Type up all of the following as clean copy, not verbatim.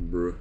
Bruh.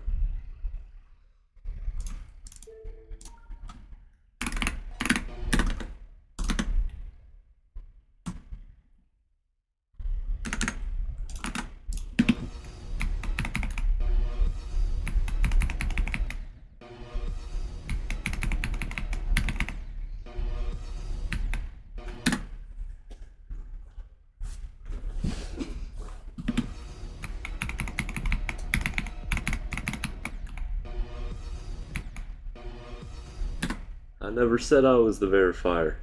I never said I was the verifier.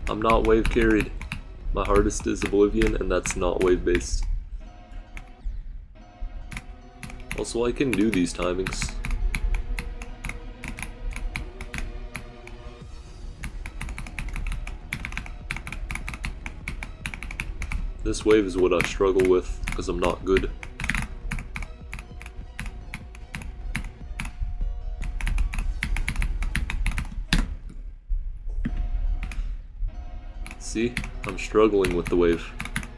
I'm not wave carried. My hardest is Oblivion, and that's not wave based. Also, I can do these timings. This wave is what I struggle with, because I'm not good. See? I'm struggling with the wave,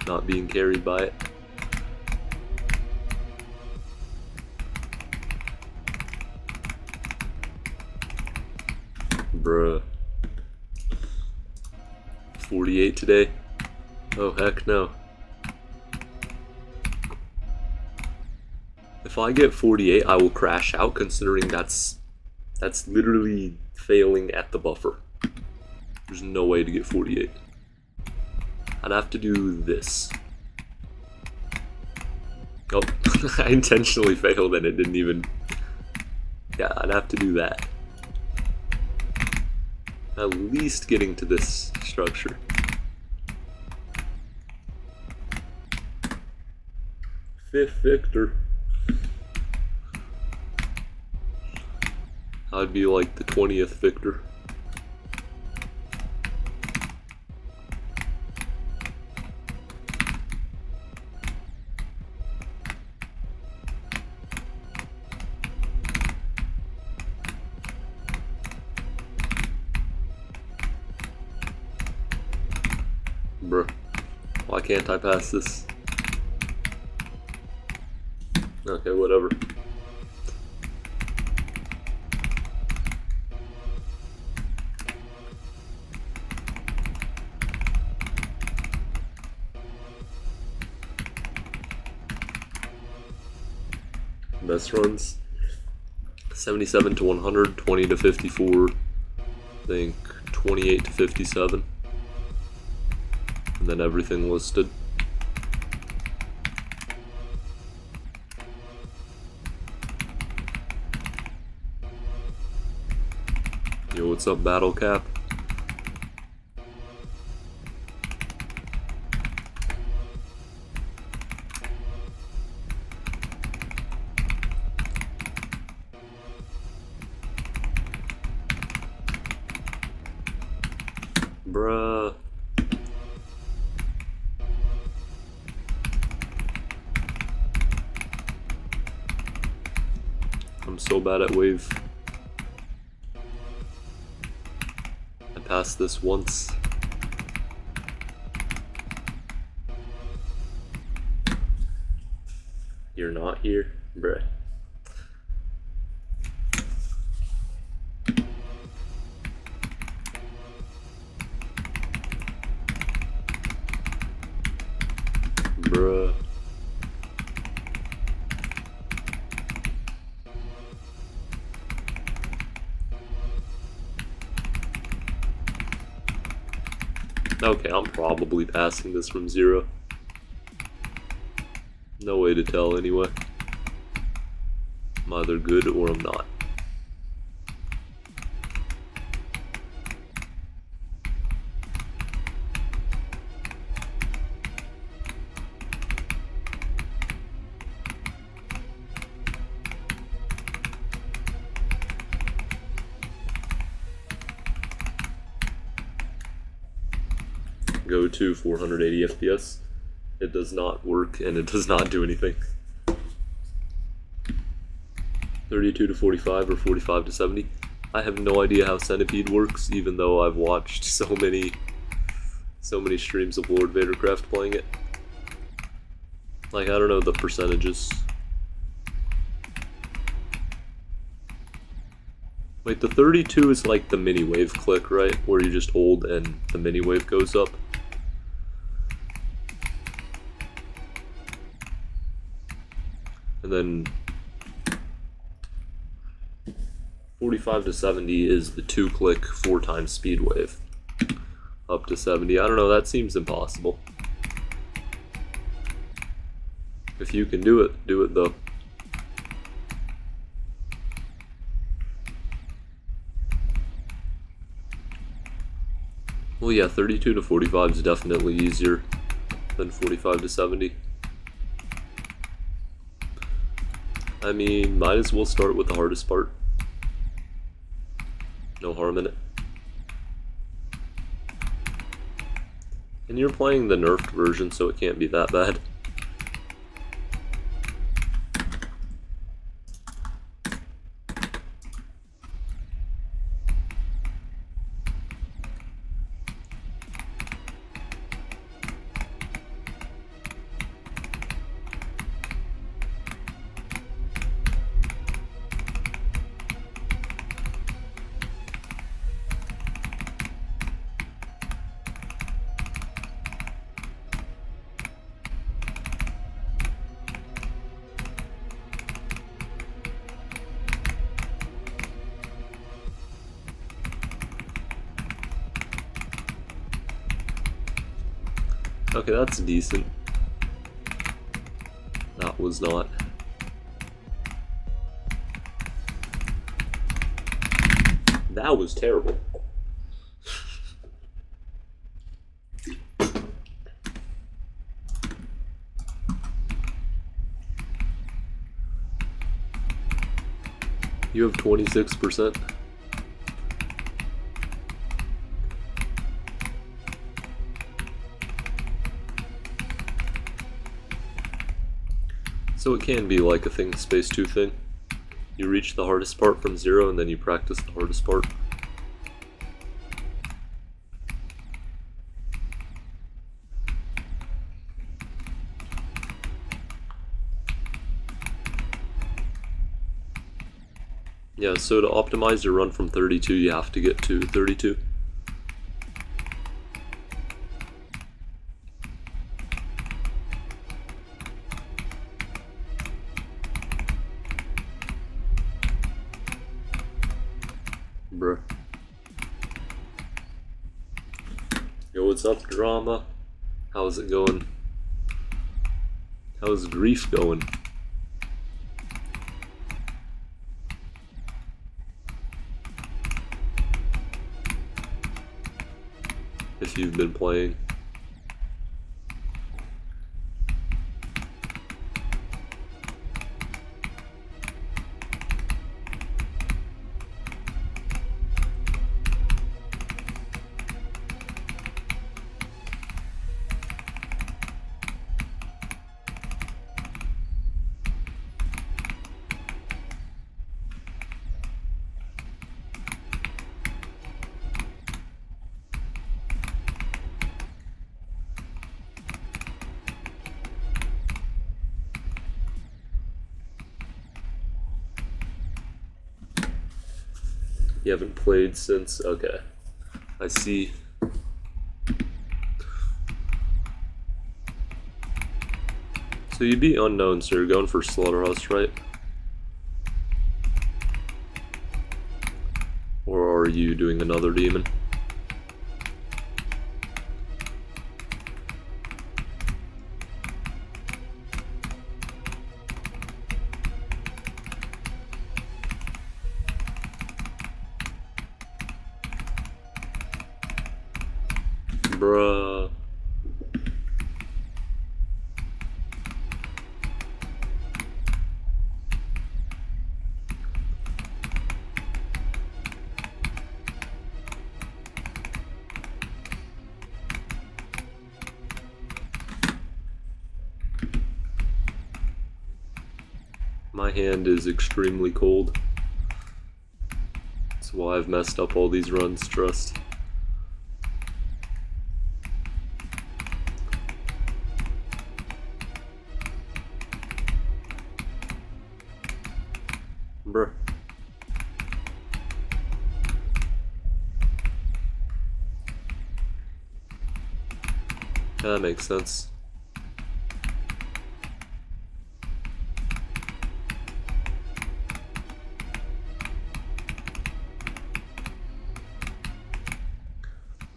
not being carried by it. Bruh. 48 today? Oh heck no. If I get 48, I will crash out, considering that's literally failing at the buffer. There's no way to get 48. I'd have to do this. Oh, I intentionally failed and it didn't even... Yeah, I'd have to do that. At least getting to this structure. Fifth Victor. I'd be like the 20th Victor. Bruh, why can't I pass this? Okay, whatever. Best runs 77 to 100, 20 to 54, I think 28 to 57. And then everything listed. Yo, what's up, Battle Cap? Bruh. I'm so bad at wave. I passed this once. You're not here? Bruh. Okay, I'm probably passing this from 0. No way to tell anyway. I'm either good or I'm not. Go to 480 FPS. It does not work and it does not do anything. 32 to 45 or 45 to 70. I have no idea how Centipede works, even though I've watched so many streams of Lord Vadercraft playing it. Like, I don't know the percentages. Wait, the 32 is like the mini wave click, right? Where you just hold and the mini wave goes up. And then 45 to 70 is the 2-click 4x speed wave. Up to 70, I don't know, that seems impossible. If you can do it though. Well yeah, 32 to 45 is definitely easier than 45 to 70. I mean, might as well start with the hardest part. No harm in it. And you're playing the nerfed version, so it can't be that bad. Okay, that's decent. That was not. That was terrible. You have 26%. So it can be like a thing, Space 2 thing. You reach the hardest part from 0 and then you practice the hardest part. Yeah, so to optimize your run from 32, you have to get to 32. Bruh. Yo, what's up, drama? How's it going? How's grief going? If you've been playing. You haven't played since, okay. I see. So you'd be unknown, so you're going for Slaughterhouse, right? Or are you doing another demon? Bruh. My hand is extremely cold. That's why I've messed up all these runs, trust. Bruh. That makes sense.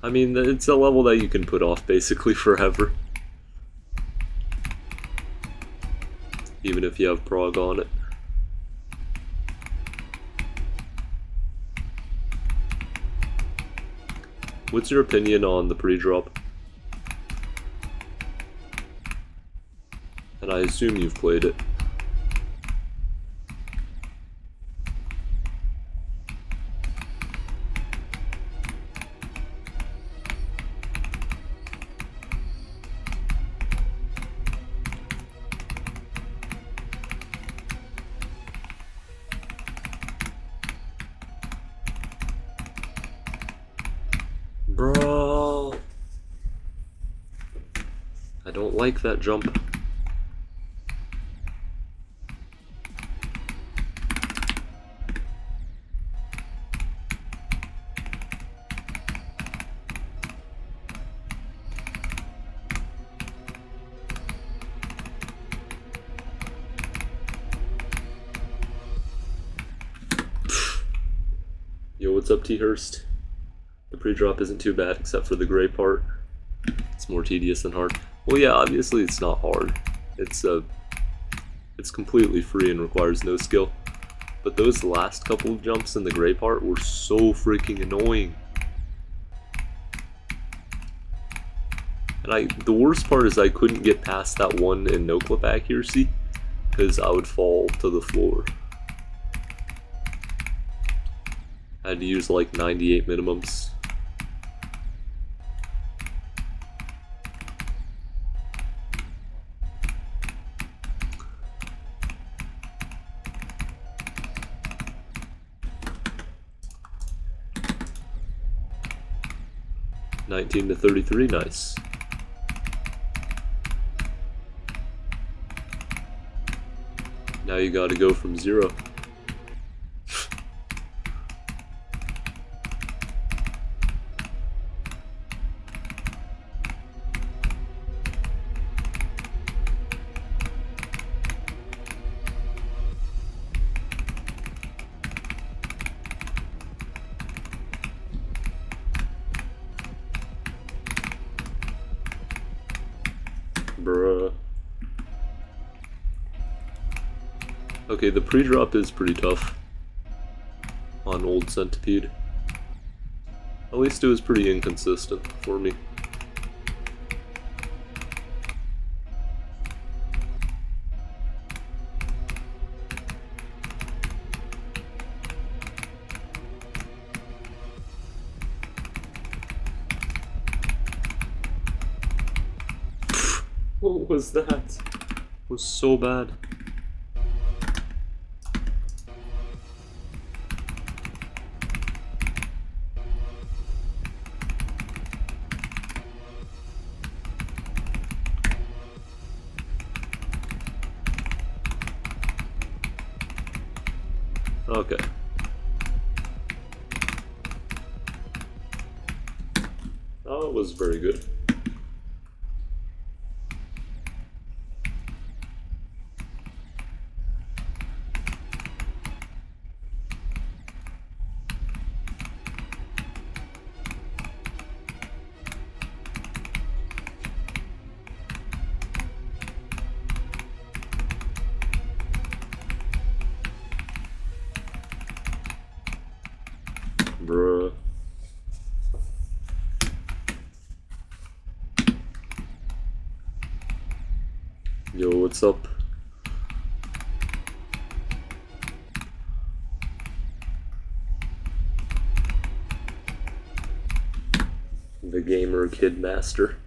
I mean, it's a level that you can put off basically forever. Even if you have prog on it. What's your opinion on the pre-drop? And I assume you've played it. Bro, I don't like that jump. Yo, what's up, T-Hurst? The pre-drop isn't too bad, except for the gray part. It's more tedious than hard. Well, yeah, obviously it's not hard. It's completely free and requires no skill. But those last couple of jumps in the gray part were so freaking annoying. And the worst part is I couldn't get past that one in no clip accuracy, because I would fall to the floor. I had to use like 98 minimums. $19 to $33, nice. Now you gotta go from 0. Bruh. Okay, the pre-drop is pretty tough on Old Centipede. At least it was pretty inconsistent for me. What was that? It was so bad. Okay. Oh, it was very good. Bruh. what's up. The gamer kid master.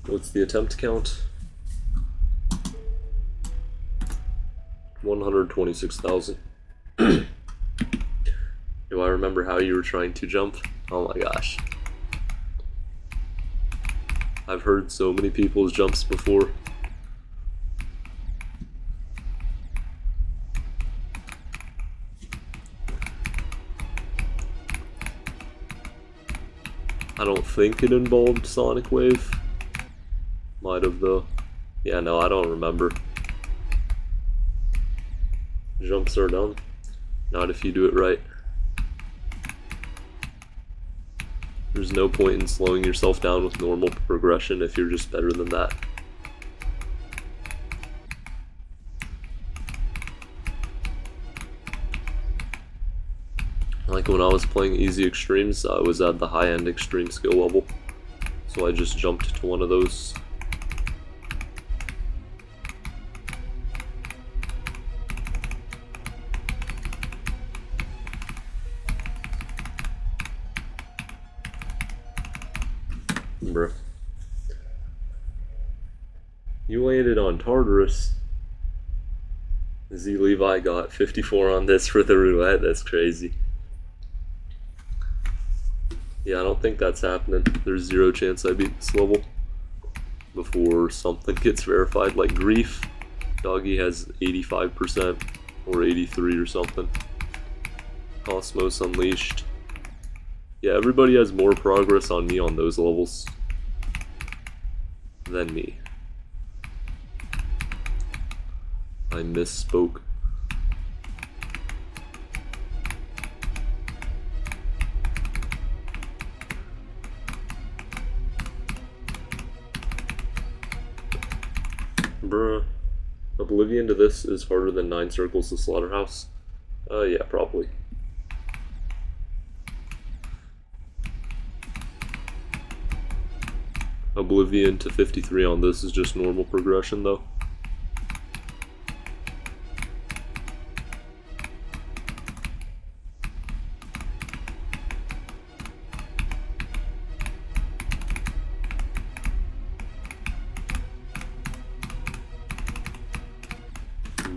What's the attempt count? 126,000. Do I remember how you were trying to jump? Oh my gosh. I've heard so many people's jumps before. I don't think it involved Sonic Wave. Might have though. Yeah, no, I don't remember. Jumps are done. Not if you do it right. There's no point in slowing yourself down with normal progression if you're just better than that. Like when I was playing easy extremes, I was at the high-end extreme skill level. So I just jumped to one of those. Bruh. You landed on Tartarus. Z Levi got 54 on this for the roulette. That's crazy. Yeah, I don't think that's happening. There's zero chance I beat this level before something gets verified. Like Grief, Doggy has 85% or 83 or something. Cosmos Unleashed. Yeah, everybody has more progress on me on those levels than me. I misspoke. Bruh. Oblivion to this is harder than 9 Circles to Slaughterhouse? Yeah, probably. Oblivion to 53 on this is just normal progression though.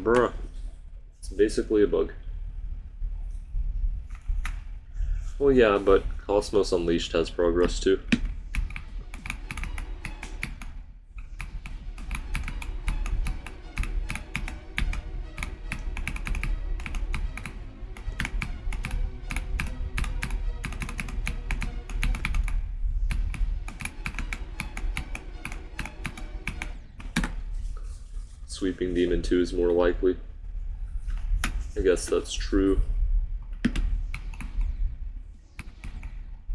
Bruh. It's basically a bug. Well, yeah, but Cosmos Unleashed has progress too. Sweeping Demon 2 is more likely. I guess that's true.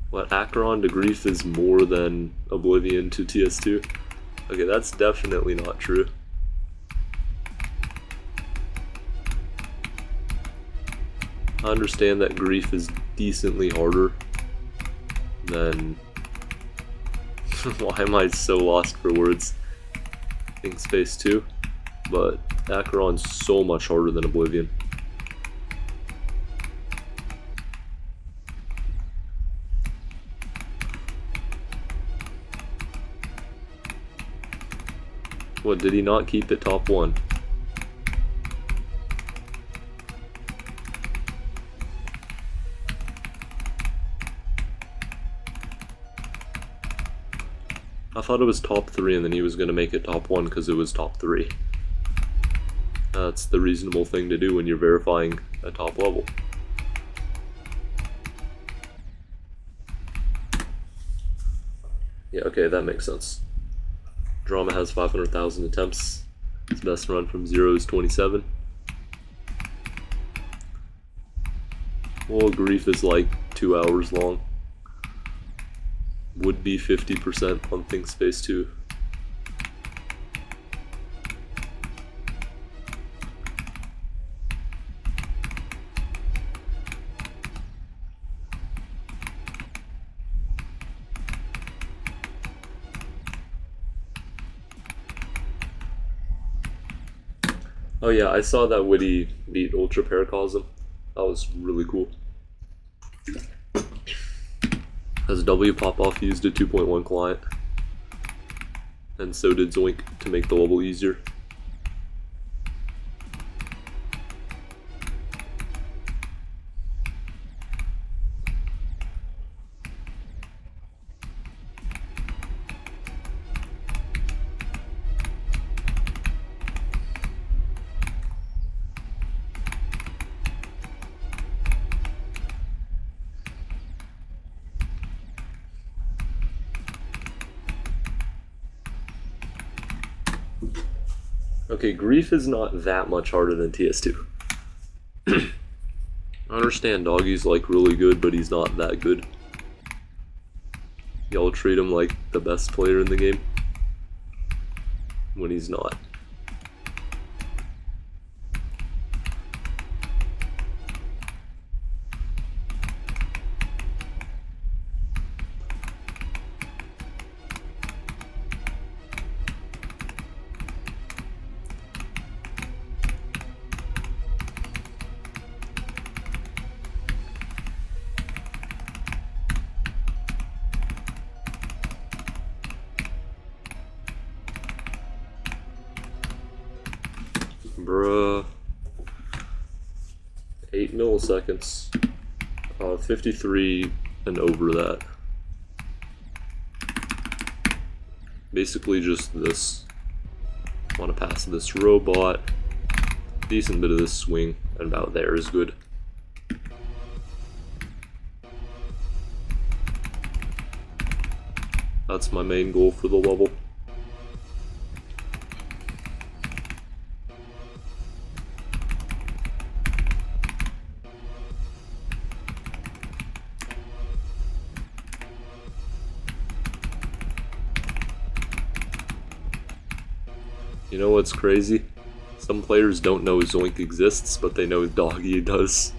What, Acheron to Grief is more than Oblivion to TS2? Okay, that's definitely not true. I understand that Grief is decently harder than... Why am I so lost for words? Think Space 2? But Acheron's so much harder than Oblivion. What, did he not keep it top 1? I thought it was top 3 and then he was going to make it top 1 because it was top 3. That's the reasonable thing to do when you're verifying a top level. Yeah, okay, that makes sense. Drama has 500,000 attempts. His best run from 0 is 27. Well, Grief is like 2 hours long. Would be 50% on Think Space 2. Oh yeah, I saw that Witty beat Ultra Paracosm. That was really cool. As W Pop-Off used a 2.1 client, and so did Zoink to make the level easier. Okay, Grief is not that much harder than TS2. I understand Doggy's like really good, but he's not that good. Y'all treat him like the best player in the game when he's not. Bruh. 8 milliseconds. 53 and over that. Basically just this. Want to pass this robot. Decent bit of this swing, and about there is good. That's my main goal for the level. You know what's crazy? Some players don't know Zoink exists, but they know Doggy does.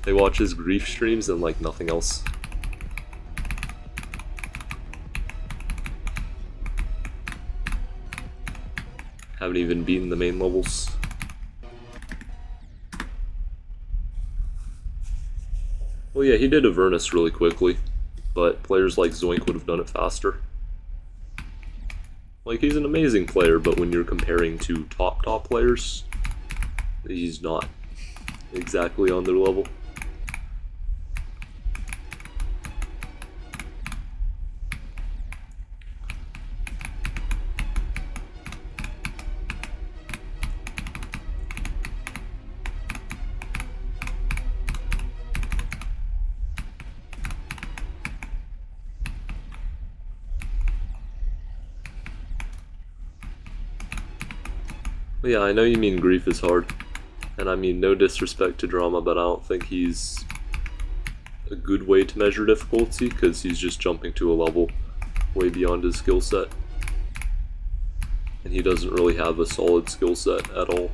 They watch his Grief streams and like nothing else. Haven't even beaten the main levels. Well yeah, he did Avernus really quickly, but players like Zoink would have done it faster. Like, he's an amazing player, but when you're comparing to top players, he's not exactly on their level. Yeah, I know you mean Grief is hard, and I mean no disrespect to Drama, but I don't think he's a good way to measure difficulty, because he's just jumping to a level way beyond his skill set, and he doesn't really have a solid skill set at all.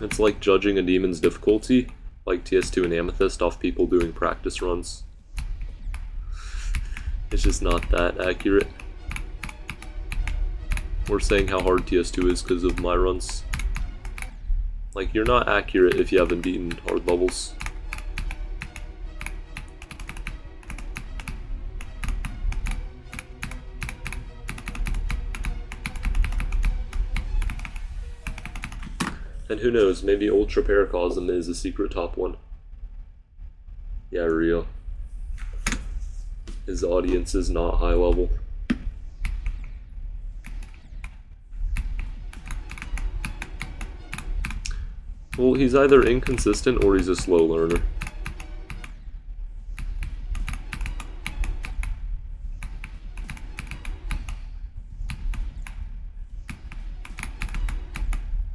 It's like judging a demon's difficulty, like TS2 and Amethyst, off people doing practice runs. It's just not that accurate. We're saying how hard TS2 is because of my runs. Like, you're not accurate if you haven't beaten hard levels. And who knows, maybe Ultra Paracosm is a secret top one. Yeah, real. His audience is not high level. Well, he's either inconsistent or he's a slow learner.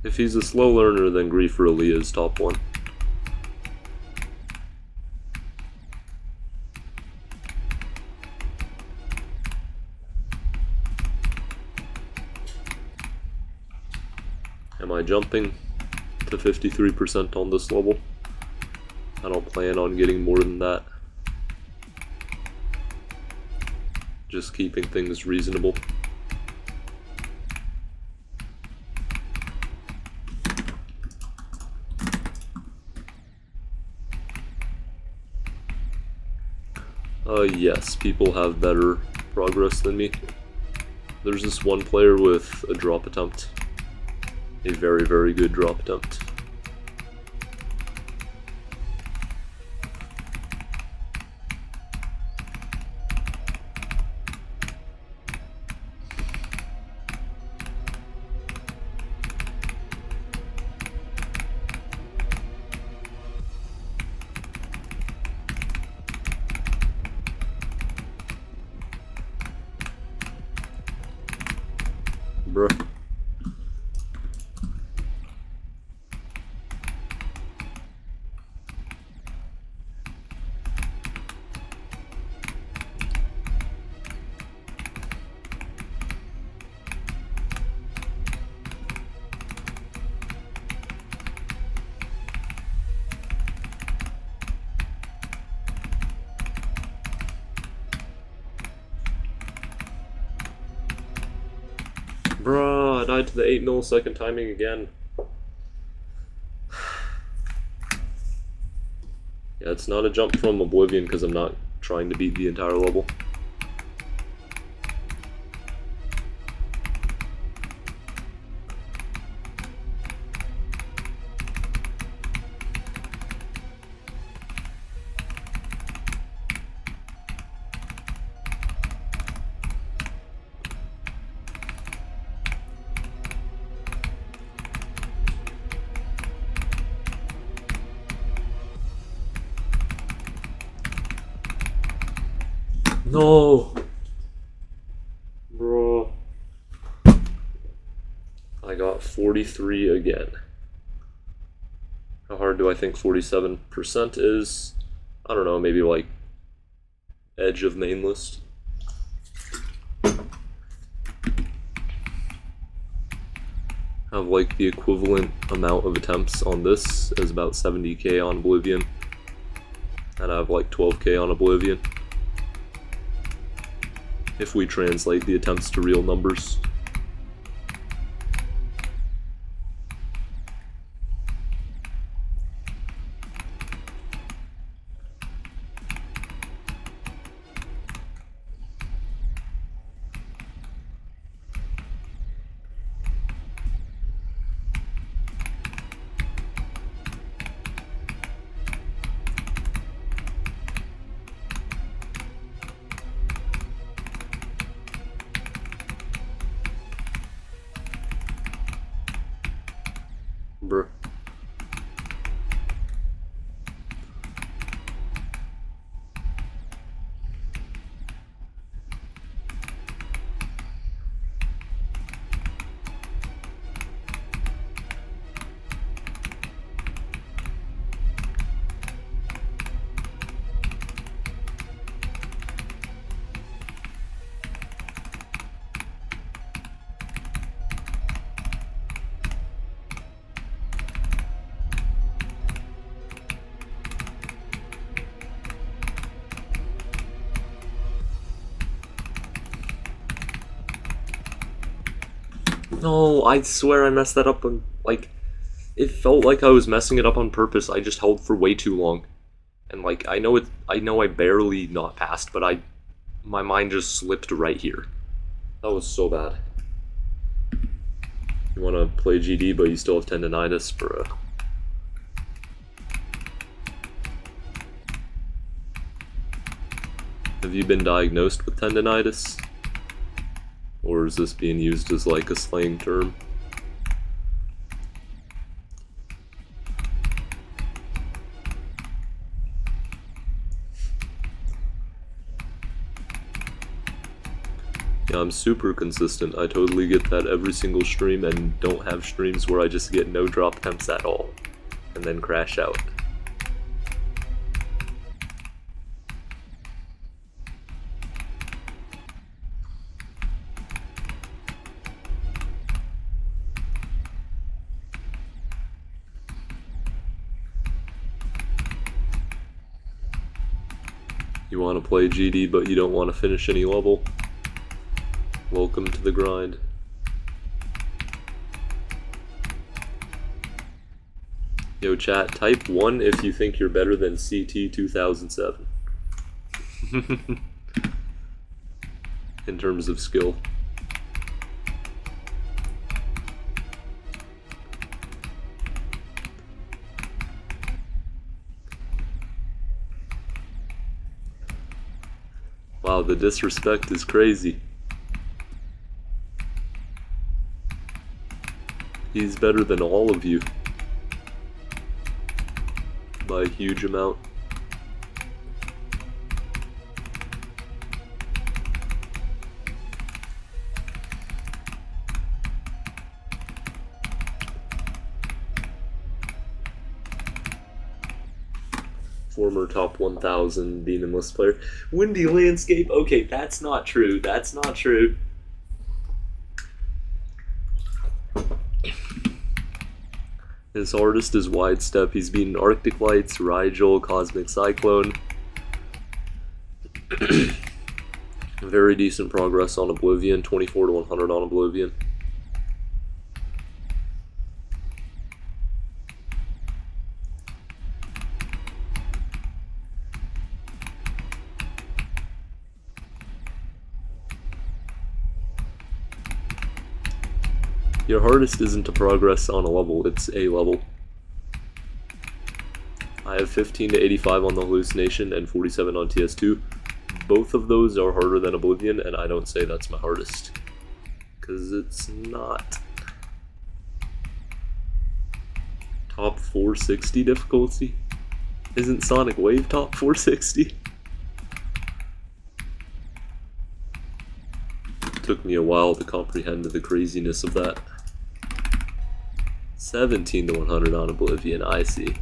If he's a slow learner, then Grief really is top one. Am I jumping to 53% on this level? I don't plan on getting more than that. Just keeping things reasonable. Yes, people have better progress than me. There's this one player with a drop attempt. A very, very good drop attempt. Bruh. Bruh, I died to the 8 millisecond timing again. Yeah, it's not a jump from Oblivion because I'm not trying to beat the entire level. No! Bro. I got 43 again. How hard do I think 47% is? I don't know, maybe like edge of main list. Have like the equivalent amount of attempts on this as about 70k on Oblivion. And I have like 12k on Oblivion. If we translate the attempts to real numbers. Bruh. No, I swear I messed that up on, like, It felt like I was messing it up on purpose. I just held for way too long. And like, I know I barely not passed, but my mind just slipped right here. That was so bad. You want to play GD, but you still have tendonitis, bruh. Have you been diagnosed with tendonitis? Or is this being used as like a slang term? Yeah, I'm super consistent. I totally get that every single stream and don't have streams where I just get no drop attempts at all and then crash out. You want to play GD but you don't want to finish any level? Welcome to the grind. Yo chat, type 1 if you think you're better than CT 2007. In terms of skill. Wow, the disrespect is crazy. He's better than all of you. By a huge amount. Former top 1000 demonless player. Windy landscape. Okay, that's not true. That's not true. His artist is Wide Step. He's beaten Arctic Lights, Rigel, Cosmic Cyclone. Very decent progress on Oblivion. 24 to 100 on Oblivion. Your hardest isn't to progress on a level, it's a level. I have 15 to 85 on the Hallucination and 47 on TS2. Both of those are harder than Oblivion, and I don't say that's my hardest. Because it's not. Top 460 difficulty? Isn't Sonic Wave top 460? Took me a while to comprehend the craziness of that. 17 to 100 on Oblivion, I see.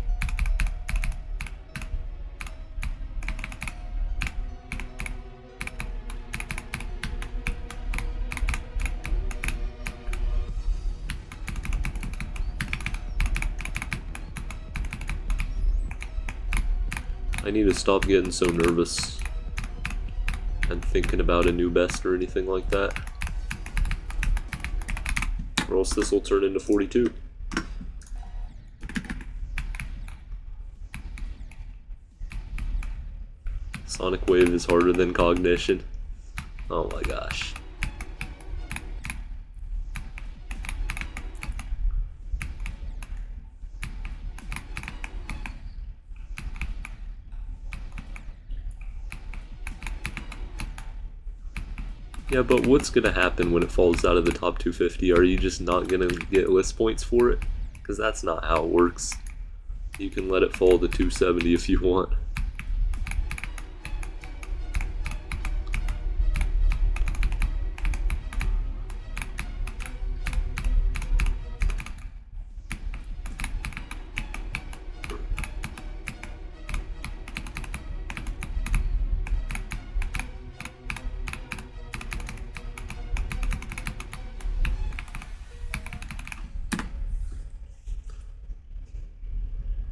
I need to stop getting so nervous and thinking about a new best or anything like that. Or else this will turn into 42. Sonic Wave is harder than Cognition. Oh my gosh. Yeah, but what's gonna happen when it falls out of the top 250? Are you just not gonna get list points for it? Because that's not how it works. You can let it fall to 270 if you want.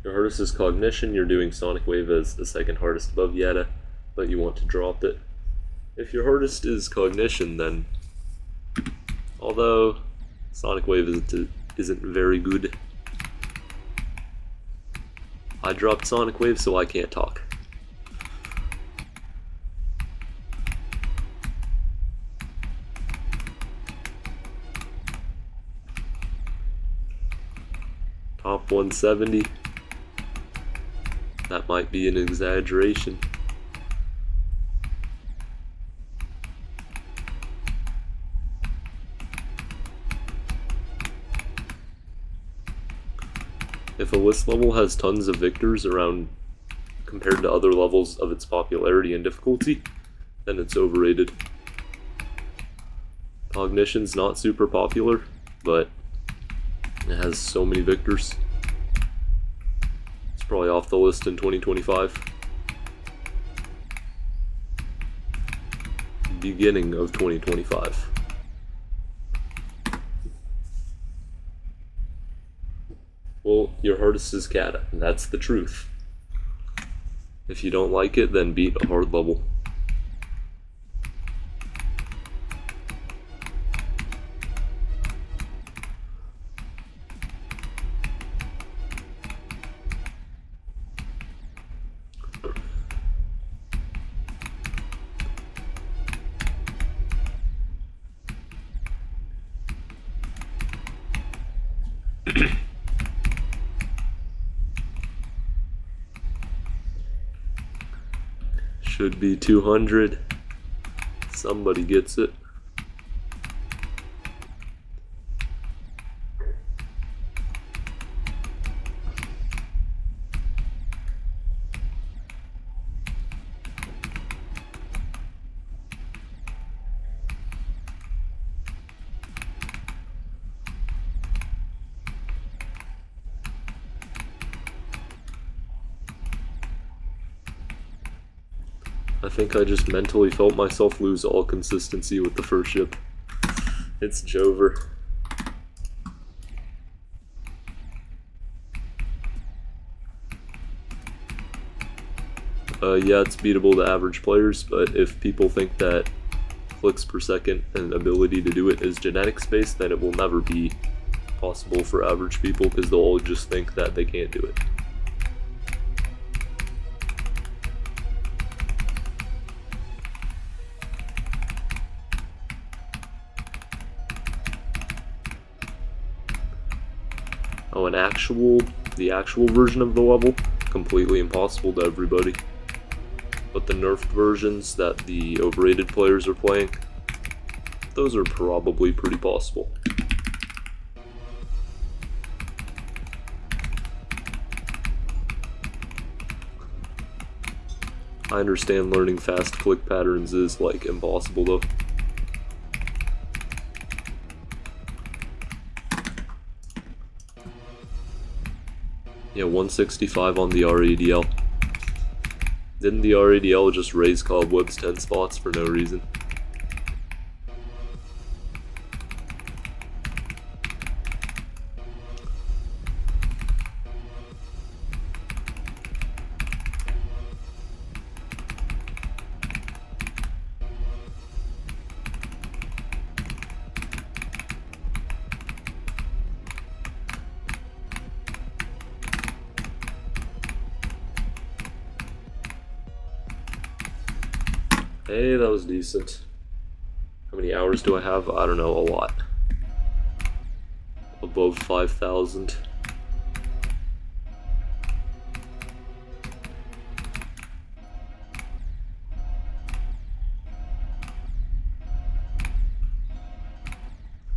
Your hardest is Cognition, you're doing Sonic Wave as the second hardest above Yetta, but you want to drop it. If your hardest is Cognition, then, although Sonic Wave isn't very good, I dropped Sonic Wave, so I can't talk. Top 170. That might be an exaggeration. If a list level has tons of victors around compared to other levels of its popularity and difficulty, then it's overrated. Cognition's not super popular, but it has so many victors. It's probably off the list in 2025. Beginning of 2025. Well, your hardest is Kata, and that's the truth. If you don't like it, then beat a hard level. Should be 200. Somebody gets it. I think I just mentally felt myself lose all consistency with the first ship. It's Jover. Yeah, it's beatable to average players, but if people think that clicks per second and ability to do it is genetics based, then it will never be possible for average people because they'll all just think that they can't do it. Oh, the actual version of the level, completely impossible to everybody. But the nerfed versions that the overrated players are playing, those are probably pretty possible. I understand learning fast click patterns is like impossible though. Yeah, 165 on the RADL. Didn't the RADL just raise Cobwebs 10 spots for no reason? Hey, that was decent. How many hours do I have? I don't know, a lot. Above 5,000.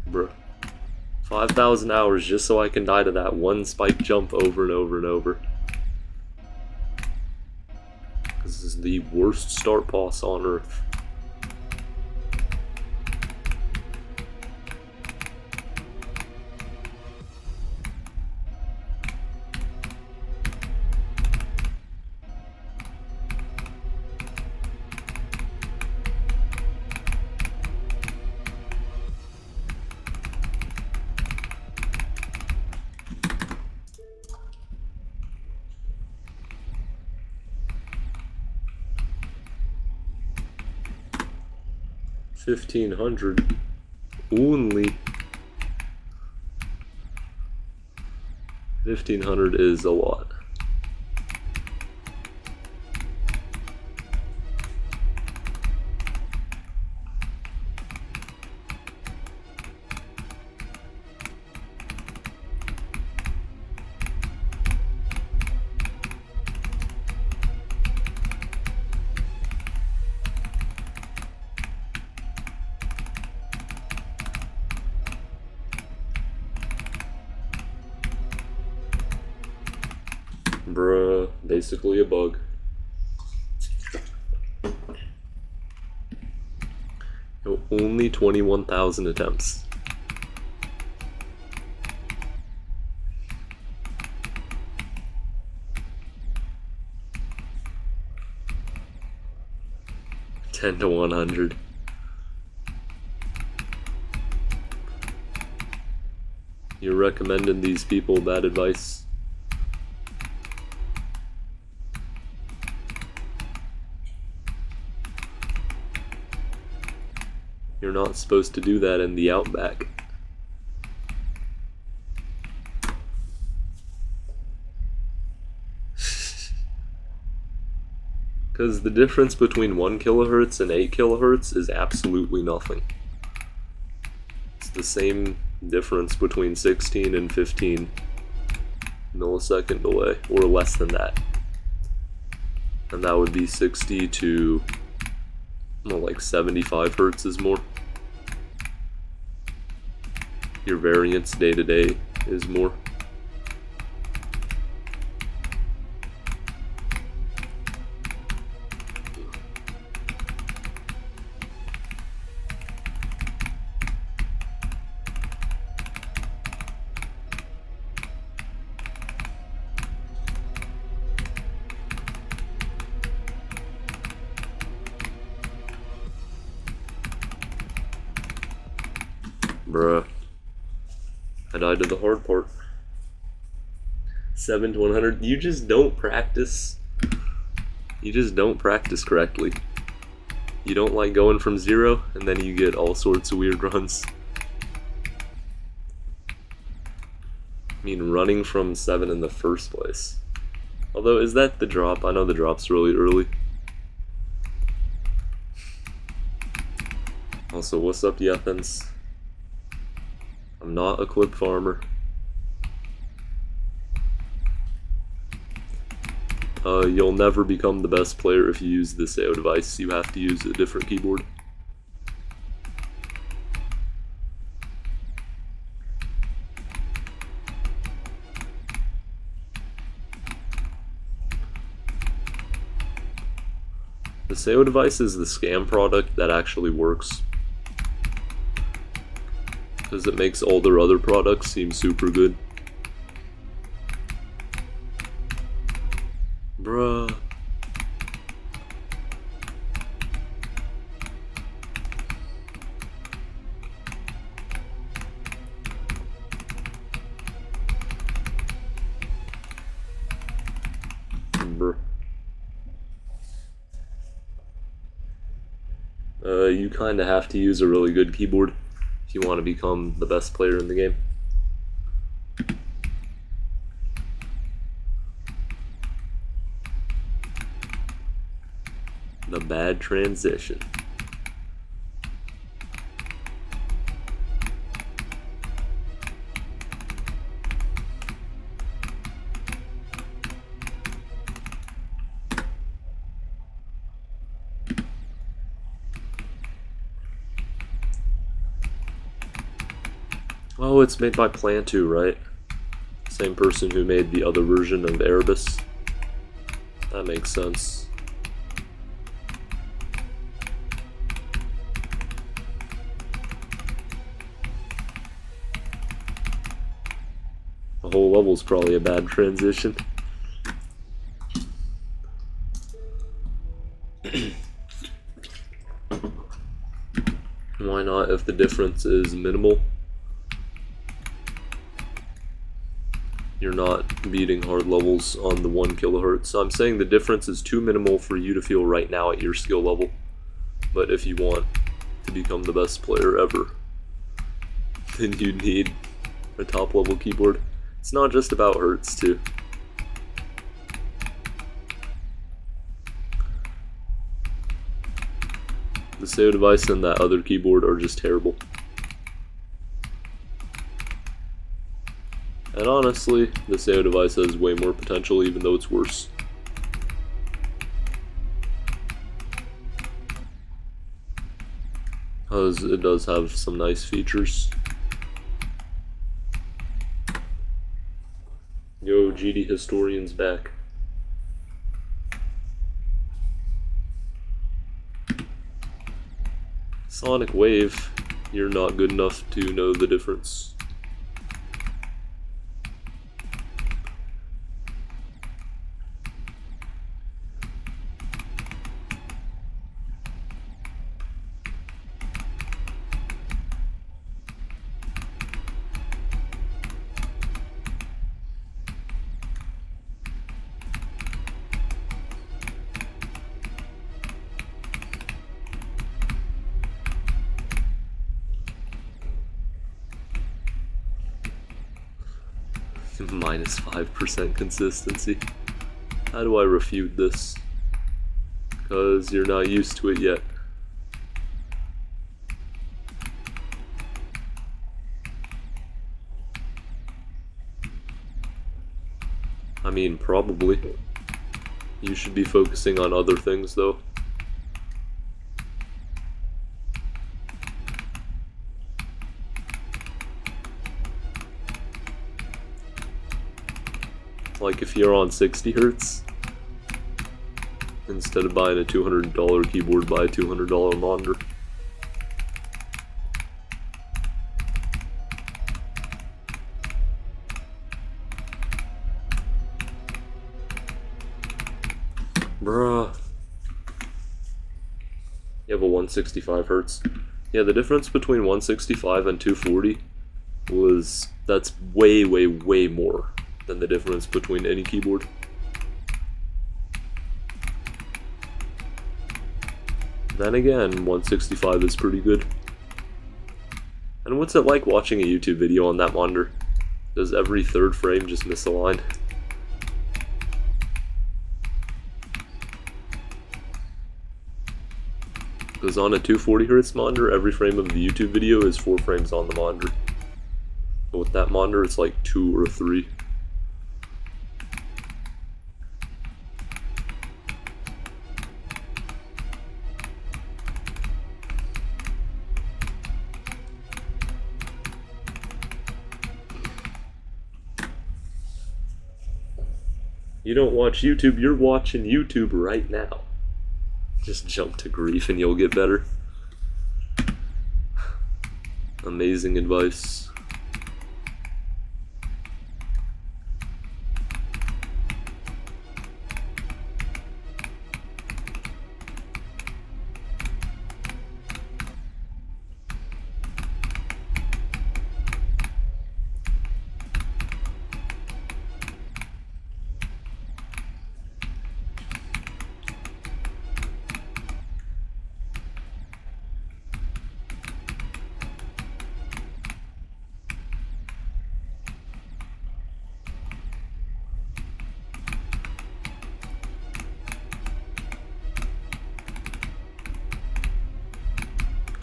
Bruh. 5,000 hours just so I can die to that one spike jump over and over and over. This is the worst start boss on Earth. $1,500 only. 1,500 is a lot. basically a bug. Only 21,000 attempts. Ten to 100. You're recommending these people bad advice? You're not supposed to do that in the Outback. Because the difference between 1 kilohertz and 8 kilohertz is absolutely nothing. It's the same difference between 16 and 15 millisecond delay, or less than that. And that would be 60 to, well, like 75 hertz is more. Your variance day to day is more. Bruh. I died to the hard part. 7 to 100. You just don't practice. You just don't practice correctly. You don't like going from 0, and then you get all sorts of weird runs. I mean, running from 7 in the first place. Although, is that the drop? I know the drop's really early. Also, what's up, Yethans? I'm not a clip farmer. You'll never become the best player if you use the SEO device. You have to use a different keyboard. The SEO device is the scam product that actually works, because it makes all their other products seem super good. Bruh. You kinda have to use a really good keyboard if you want to become the best player in the game. The bad transition. Oh, it's made by Plantu, right? Same person who made the other version of Erebus. That makes sense. The whole level's probably a bad transition. Why not if the difference is minimal? You're not beating hard levels on the 1 kilohertz. I'm saying the difference is too minimal for you to feel right now at your skill level. But if you want to become the best player ever, then you need a top level keyboard. It's not just about hertz too. The SEO device and that other keyboard are just terrible. And honestly, the SEO device has way more potential even though it's worse. Because it does have some nice features. Yo, GD Historian's back. Sonic Wave, you're not good enough to know the difference. Minus 5% consistency. How do I refute this? Because you're not used to it yet. I mean, probably. You should be focusing on other things, though. Like if you're on 60 Hertz, instead of buying a $200 keyboard, buy a $200 monitor. Bruh. You have a 165 Hertz. Yeah, the difference between 165 and 240 that's way, way, way more than the difference between any keyboard. Then again, 165 is pretty good. And what's it like watching a YouTube video on that monitor? Does every third frame just miss a line? Because on a 240 Hz monitor, every frame of the YouTube video is 4 frames on the monitor. But with that monitor, it's like 2 or 3. You don't watch YouTube, you're watching YouTube right now. Just jump to grief and you'll get better. Amazing advice.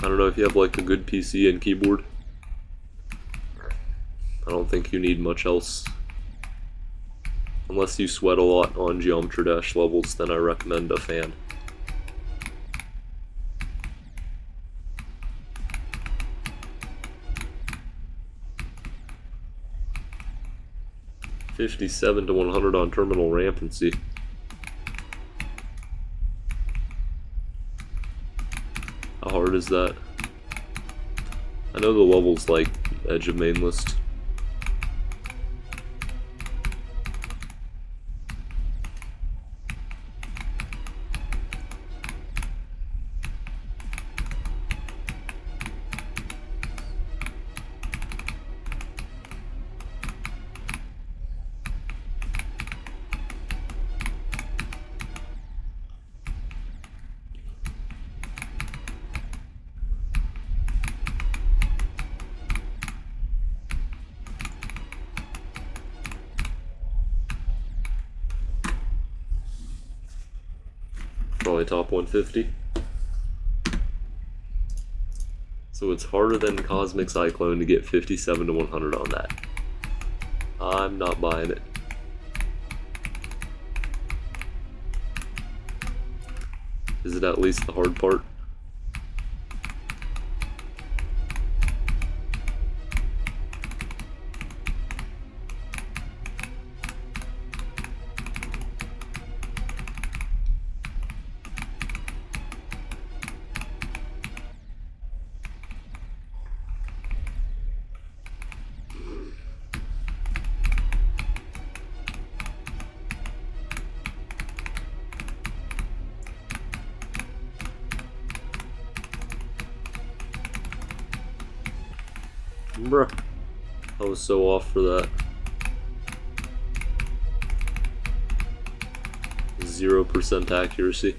I don't know if you have like a good PC and keyboard. I don't think you need much else. Unless you sweat a lot on Geometry Dash levels, then I recommend a fan. $57 to $100 on terminal rampancy. How hard is that? I know the level's like edge of main list. Probably top 150. So it's harder than Cosmic Cyclone to get 57 to 100 on that. I'm not buying it. Is it at least the hard part? Bruh. I was so off for that. 0% accuracy.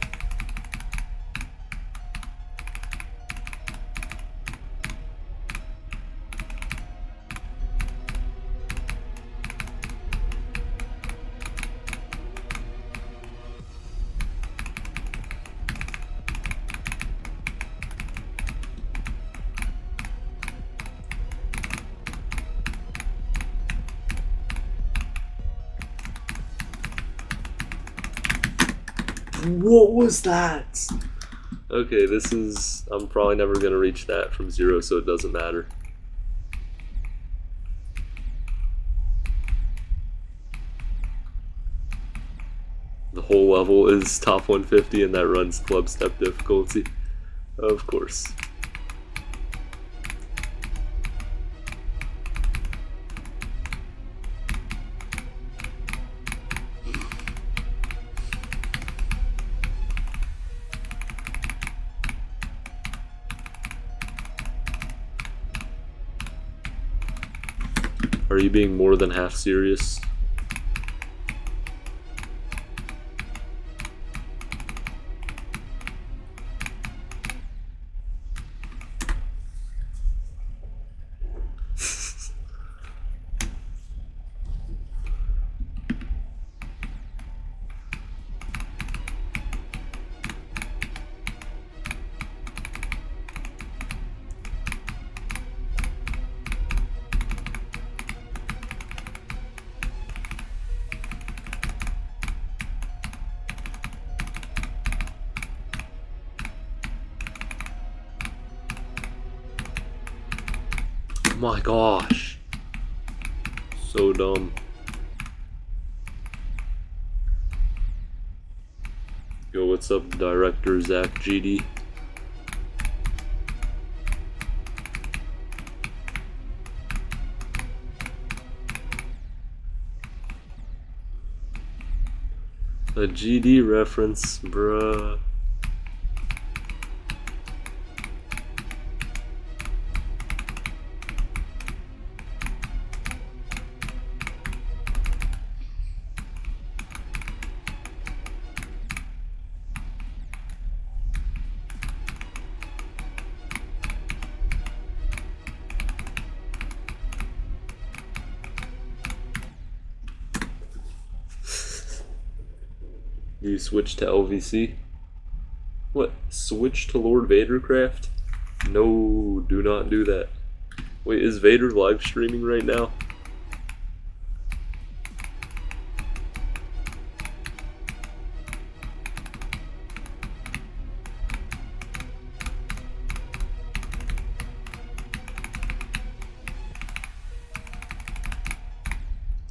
What was that? Okay, this is... I'm probably never going to reach that from 0, so it doesn't matter. The whole level is top 150 and that runs club step difficulty. Of course. Are you being more than half serious? My gosh. So dumb. Yo, what's up, Director Zach GD? A GD reference, bruh. You switch to LVC? What? Switch to Lord Vadercraft? No, do not do that. Wait, is Vader live streaming right now?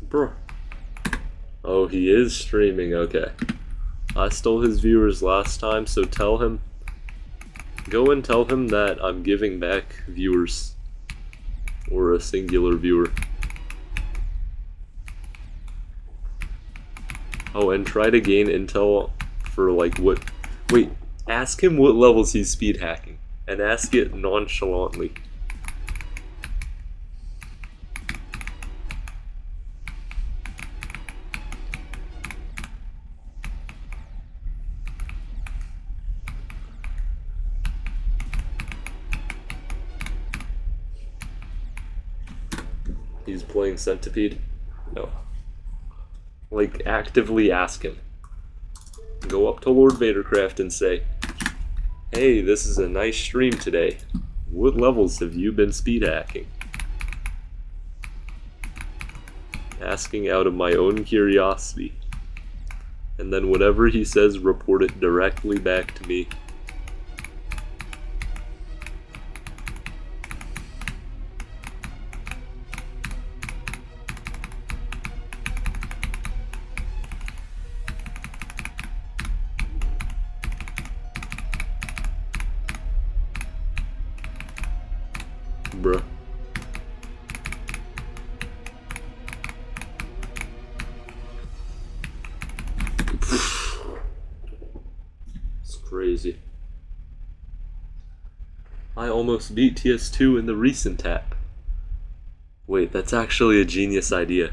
Bro. Oh, he is streaming, okay. I stole his viewers last time, so tell him. Go and tell him that I'm giving back viewers. Or a singular viewer. Oh, and try to gain intel for like what... Wait, ask him what levels he's speed hacking. And ask it nonchalantly. He's playing Centipede? No. Like, actively ask him. Go up to Lord Vadercraft and say, hey, this is a nice stream today. What levels have you been speed hacking? Asking out of my own curiosity. And then whatever he says, report it directly back to me. Bruh. It's crazy. I almost beat TS2 in the recent tap. Wait, that's actually a genius idea.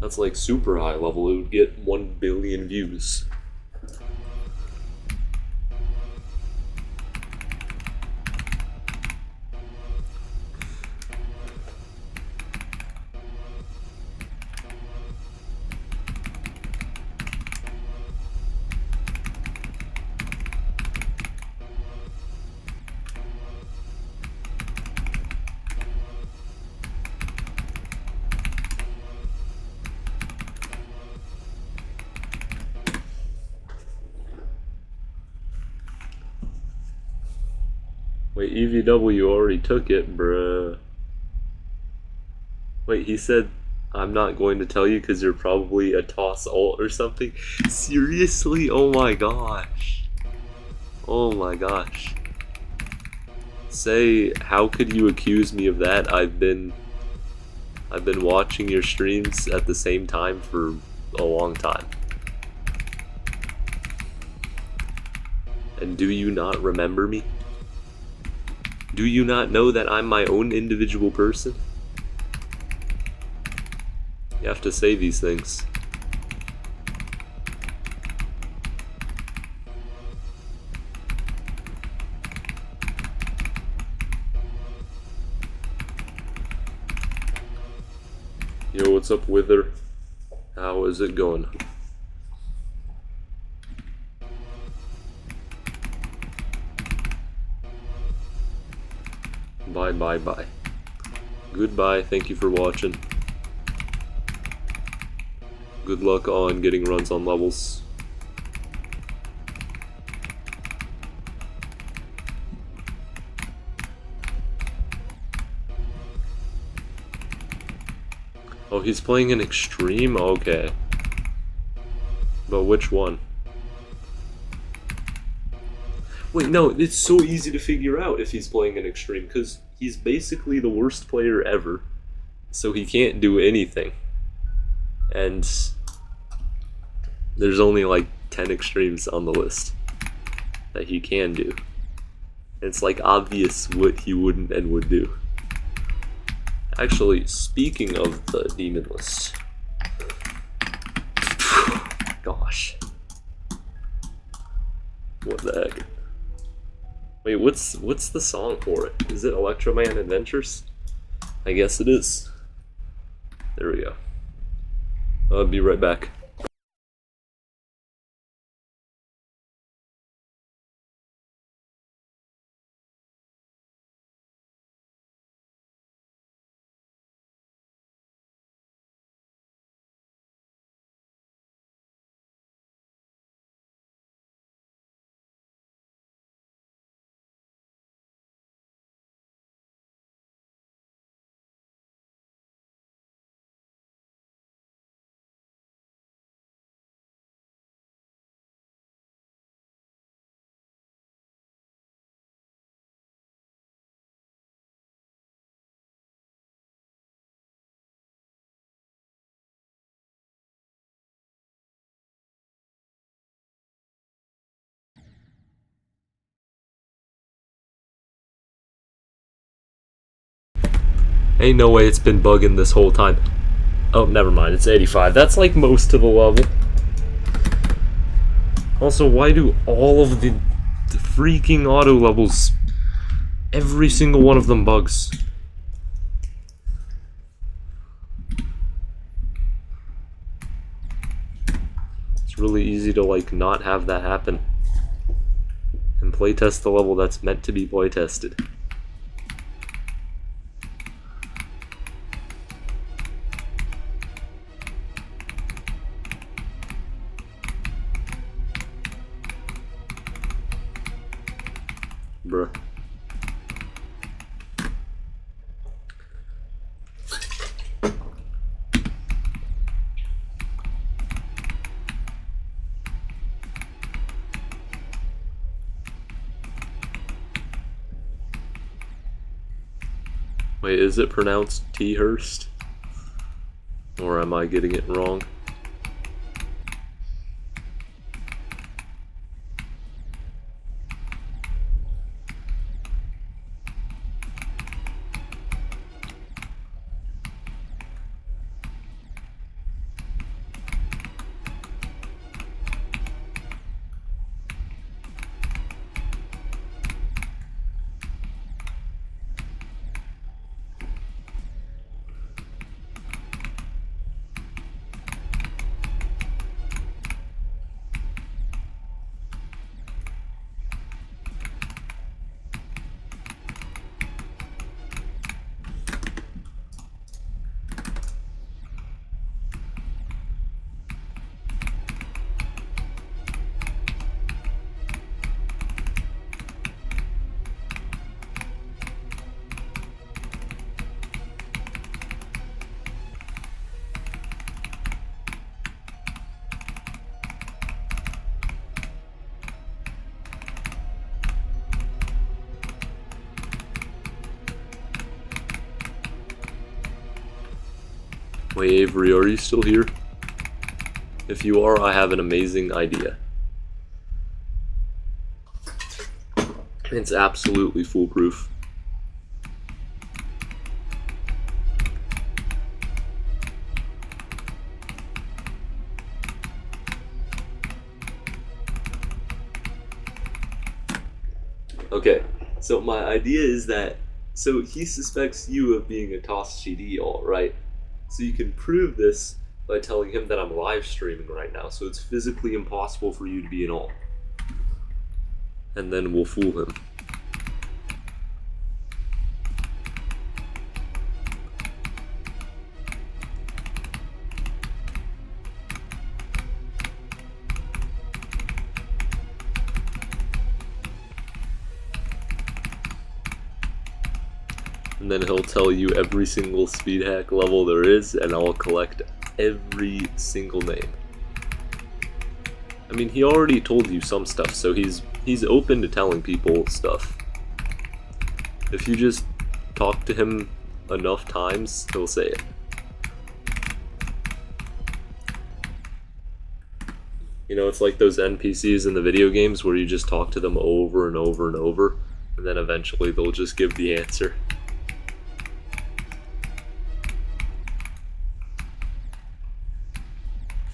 That's like super high level. It would get 1 billion views. Wait, EVW already took it, bruh. Wait, he said, I'm not going to tell you because you're probably a toss alt or something? Seriously? Oh my gosh. Oh my gosh. Say, how could you accuse me of that? I've been watching your streams at the same time for a long time. And do you not remember me? Do you not know that I'm my own individual person? You have to say these things. Yo, what's up, Wither? How is it going? Bye, bye, bye. Goodbye, thank you for watching. Good luck on getting runs on levels. Oh, he's playing an extreme? Okay. But which one? Wait, no, it's so easy to figure out if he's playing an extreme, because he's basically the worst player ever, so he can't do anything. And there's only like 10 extremes on the list that he can do. And it's like obvious what he wouldn't and would do. Actually, speaking of the demon list, gosh, what the heck? Wait, what's the song for it? Is it Electroman Adventures? I guess it is. There we go. I'll be right back. Ain't no way it's been bugging this whole time. Oh, never mind, it's 85. That's like most of the level. Also, why do all of the freaking auto levels, every single one of them bugs? It's really easy to like not have that happen and playtest the level that's meant to be playtested. Bruh. Wait, is it pronounced T-Hurst? Or am I getting it wrong? Wait, Avery, are you still here? If you are, I have an amazing idea. It's absolutely foolproof. Okay, so my idea is that, so he suspects you of being a Toss GD, alright? So you can prove this by telling him that I'm live streaming right now, so it's physically impossible for you to be an all. And then we'll fool him. And then he'll tell you every single speed hack level there is, and I'll collect every single name. I mean, he already told you some stuff, so he's open to telling people stuff. If you just talk to him enough times, he'll say it. You know, it's like those NPCs in the video games where you just talk to them over and over and over, and then eventually they'll just give the answer.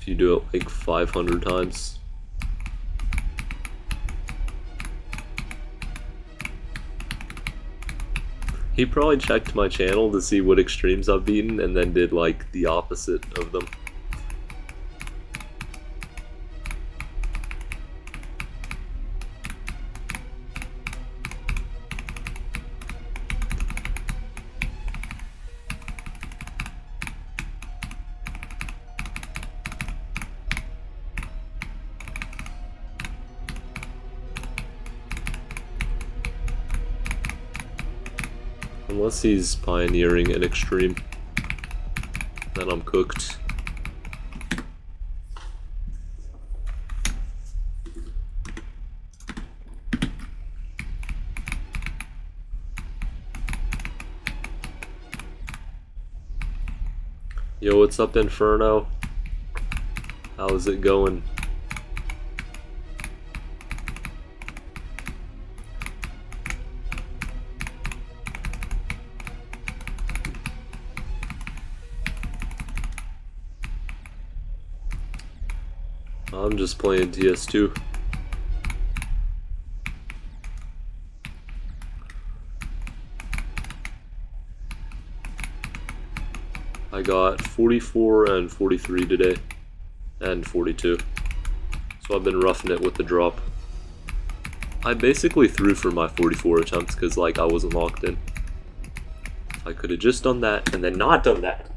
If you do it like 500 times. He probably checked my channel to see what extremes I've beaten and then did like the opposite of them. Unless he's pioneering an extreme, then I'm cooked. Yo, what's up, Inferno? How's it going? I'm just playing TS2. I got 44 and 43 today, and 42. So I've been roughing it with the drop. I basically threw for my 44 attempts because like I wasn't locked in. I could have just done that and then not done that.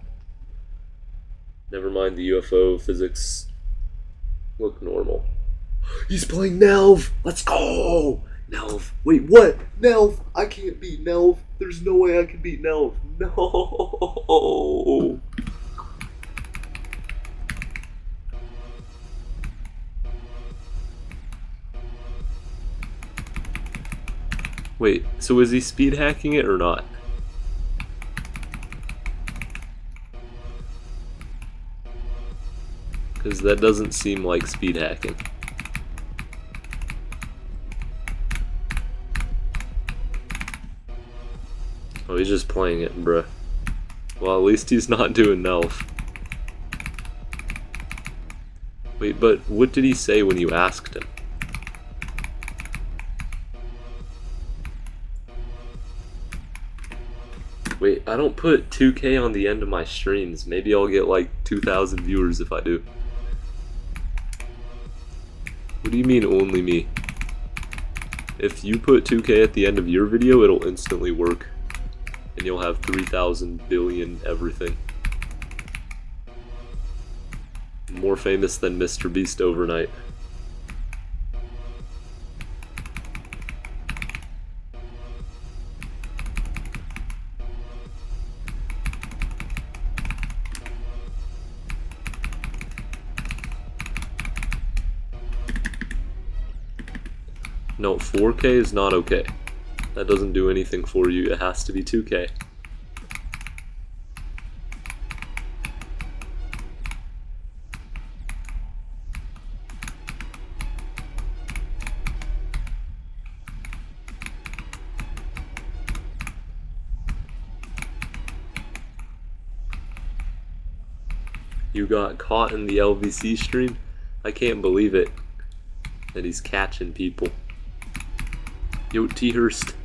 Never mind, the UFO physics look normal. He's playing Nelv! Let's go! Nelv. Wait, what? Nelv! I can't beat Nelv. There's no way I can beat Nelv. No! Wait, so is he speed hacking it or not? Because that doesn't seem like speed hacking. Oh, he's just playing it, bruh. Well, at least he's not doing Nelf. Wait, but what did he say when you asked him? Wait, I don't put 2K on the end of my streams. Maybe I'll get like 2,000 viewers if I do. What do you mean only me? If you put 2K at the end of your video, it'll instantly work. And you'll have 3,000 billion everything. More famous than Mr. Beast overnight. No, 4K is not okay. That doesn't do anything for you. It has to be 2K. You got caught in the LVC stream? I can't believe it. That he's catching people. Yo, T-Hurst,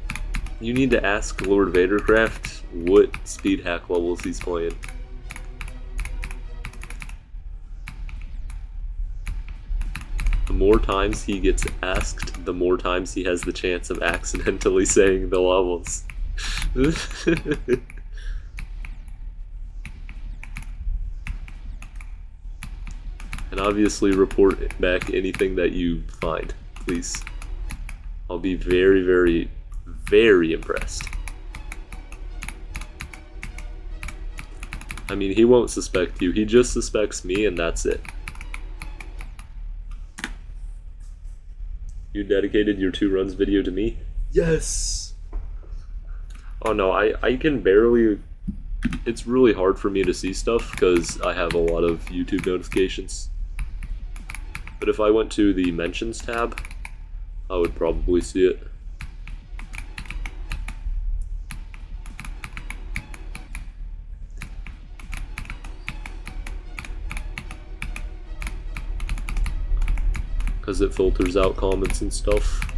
you need to ask Lord Vadercraft what speed hack levels he's playing. The more times he gets asked, the more times he has the chance of accidentally saying the levels. And obviously report back anything that you find, please. I'll be very, very, very impressed. I mean, he won't suspect you, he just suspects me and that's it. You dedicated your 2 runs video to me? Yes! Oh no, I can barely... It's really hard for me to see stuff because I have a lot of YouTube notifications. But if I went to the mentions tab, I would probably see it. Because it filters out comments and stuff.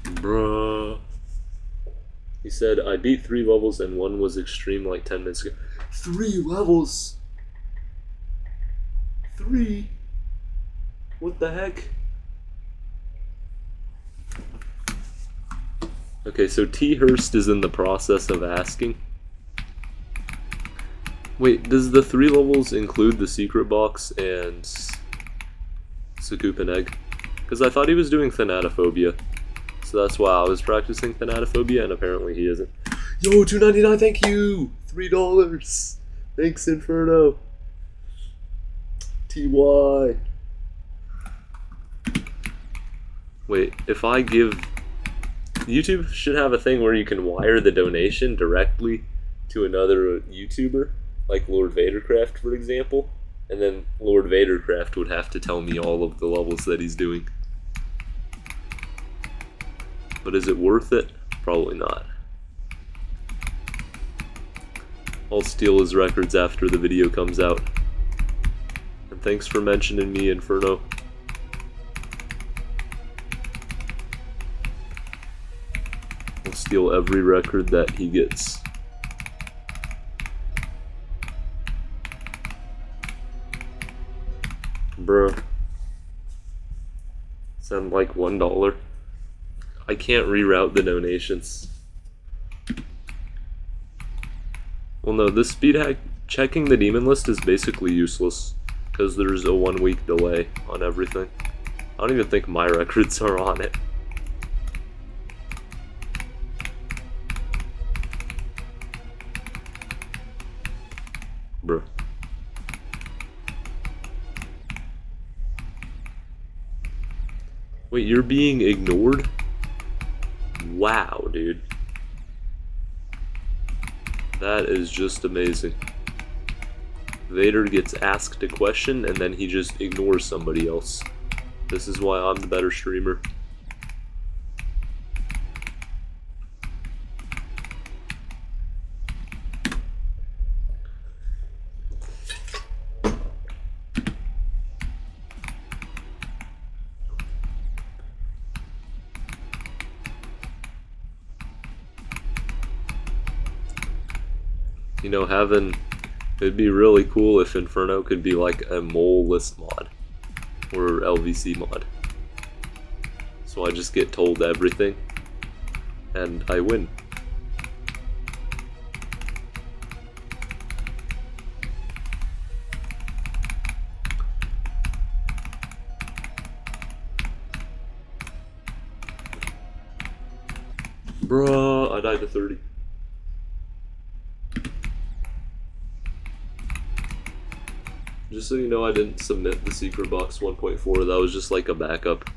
Bruh. He said, I beat 3 levels and 1 was extreme like 10 minutes ago. 3 levels? 3? What the heck? Okay, so T-Hurst is in the process of asking. Wait, does the 3 levels include the secret box and Sakup and Egg? Because I thought he was doing Thanatophobia. So that's why I was practicing Thanatophobia, and apparently he isn't. Yo, $2.99, thank you! $3! Thanks, Inferno! TY! Wait, if I give... YouTube should have a thing where you can wire the donation directly to another YouTuber, like Lord Vadercraft, for example, and then Lord Vadercraft would have to tell me all of the levels that he's doing. But is it worth it? Probably not. I'll steal his records after the video comes out. And thanks for mentioning me, Inferno. I'll steal every record that he gets. Bruh. Sound like $1. I can't reroute the donations. Well no, this speed hack, checking the demon list is basically useless, because there's a 1-week delay on everything. I don't even think my records are on it. Bruh. Wait, you're being ignored? Wow, dude. That is just amazing. Vader gets asked a question and then he just ignores somebody else. This is why I'm the better streamer. You know, it'd be really cool if Inferno could be like a mole list mod, or LVC mod. So I just get told everything, and I win. Bruh, I died to 30. Just so you know, I didn't submit the secret box 1.4, that was just like a backup,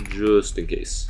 just in case.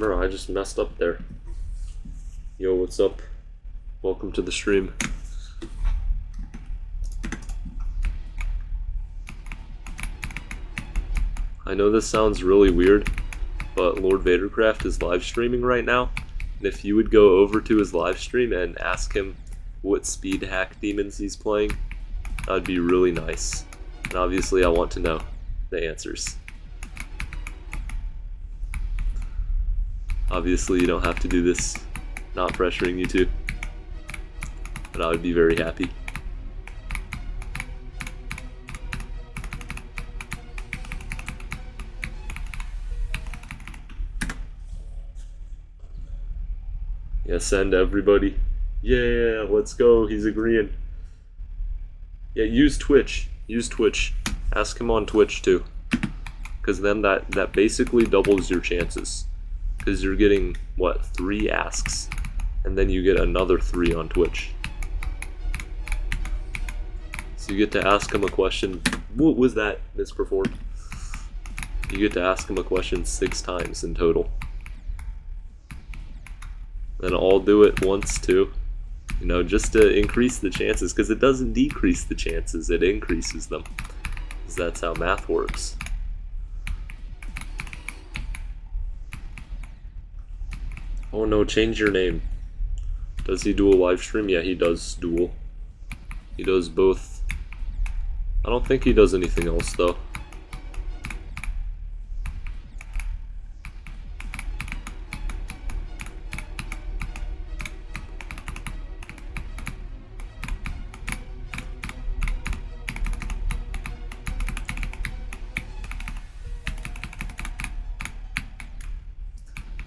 Bro, I just messed up there. Yo, what's up? Welcome to the stream. I know this sounds really weird, but Lord Vadercraft is live streaming right now, and if you would go over to his live stream and ask him what speed hack demons he's playing, that would be really nice. And obviously I want to know the answers. Obviously you don't have to do this, not pressuring you to, but I would be very happy. Yeah, send everybody. Yeah, let's go, he's agreeing. Yeah, use Twitch. Use Twitch. Ask him on Twitch too. Because then that basically doubles your chances. Because you're getting, what, 3 asks. And then you get another 3 on Twitch. So you get to ask him a question. What was that misperformed? You get to ask him a question 6 times in total. Then I'll do it once too. You know, just to increase the chances, because it doesn't decrease the chances, it increases them. Because that's how math works. Oh no, change your name. Does he do a live stream? Yeah, he does dual. He does both. I don't think he does anything else though.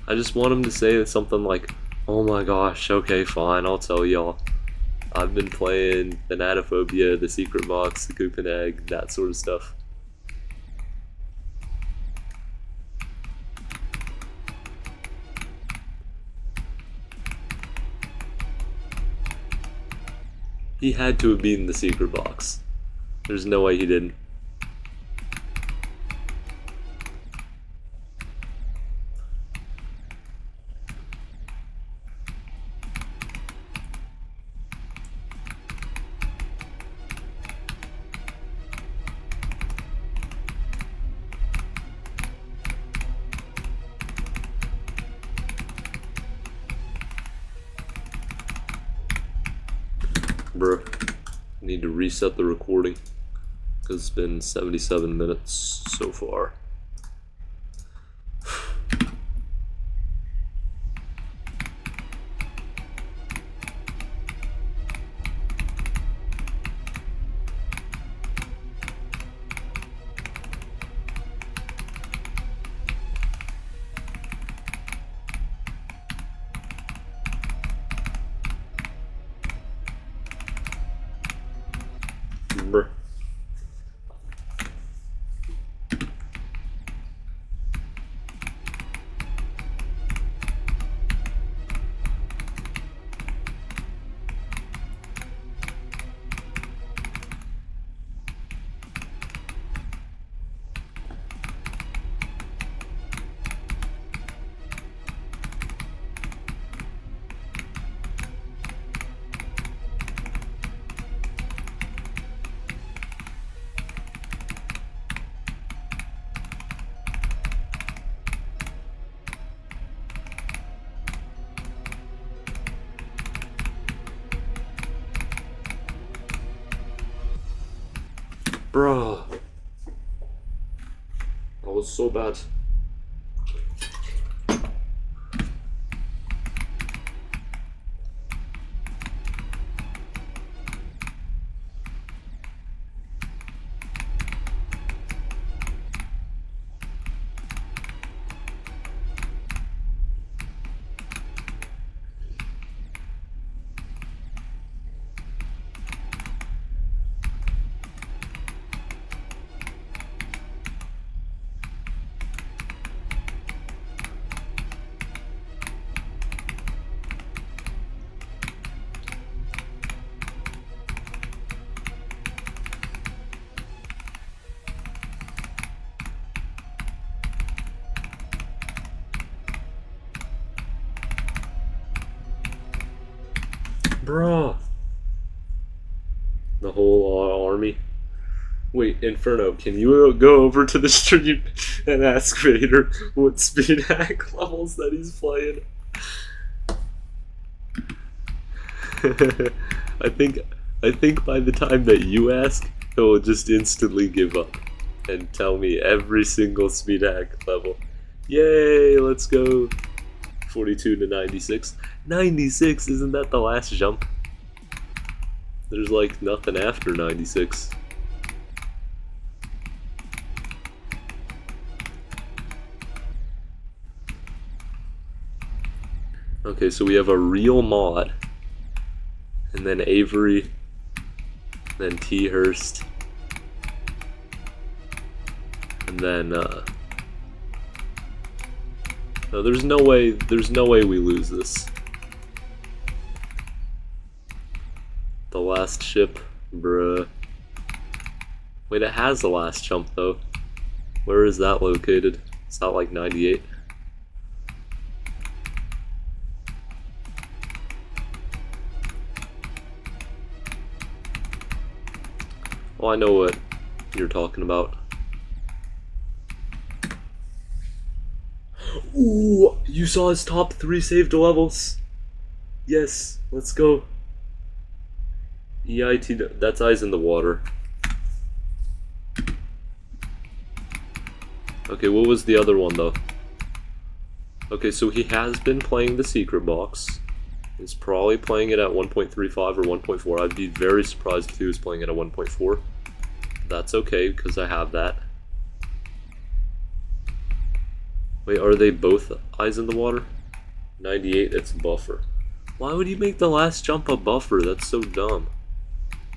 I just want him to say something like, oh my gosh, okay, fine, I'll tell y'all. I've been playing the Natophobia, the Secret Box, the Coop and Egg, that sort of stuff. He had to have been the Secret Box. There's no way he didn't. Bro, I need to reset the recording because it's been 77 minutes so far. Bruh. Bro, that was so bad. Bruh. The whole army. Wait, Inferno, can you go over to the stream and ask Vader what speed hack levels that he's playing? I think by the time that you ask, he'll just instantly give up and tell me every single speed hack level. Yay, let's go. 42 to 96. 96, isn't that the last jump? There's like nothing after 96. Okay, so we have a real mod, and then Avery, then T. Hurst, and then no, there's no way we lose this. The last ship, bruh. Wait, it has the last jump though. Where is that located? It's not like 98. Well, I know what you're talking about. Ooh, you saw his top 3 saved levels. Yes, let's go. EIT, that's Eyes in the Water. Okay, what was the other one though? Okay, so he has been playing the secret box. He's probably playing it at 1.35 or 1.4. I'd be very surprised if he was playing it at 1.4. That's okay, because I have that. Wait, are they both Eyes in the Water? 98, it's Buffer. Why would you make the last jump a buffer? That's so dumb.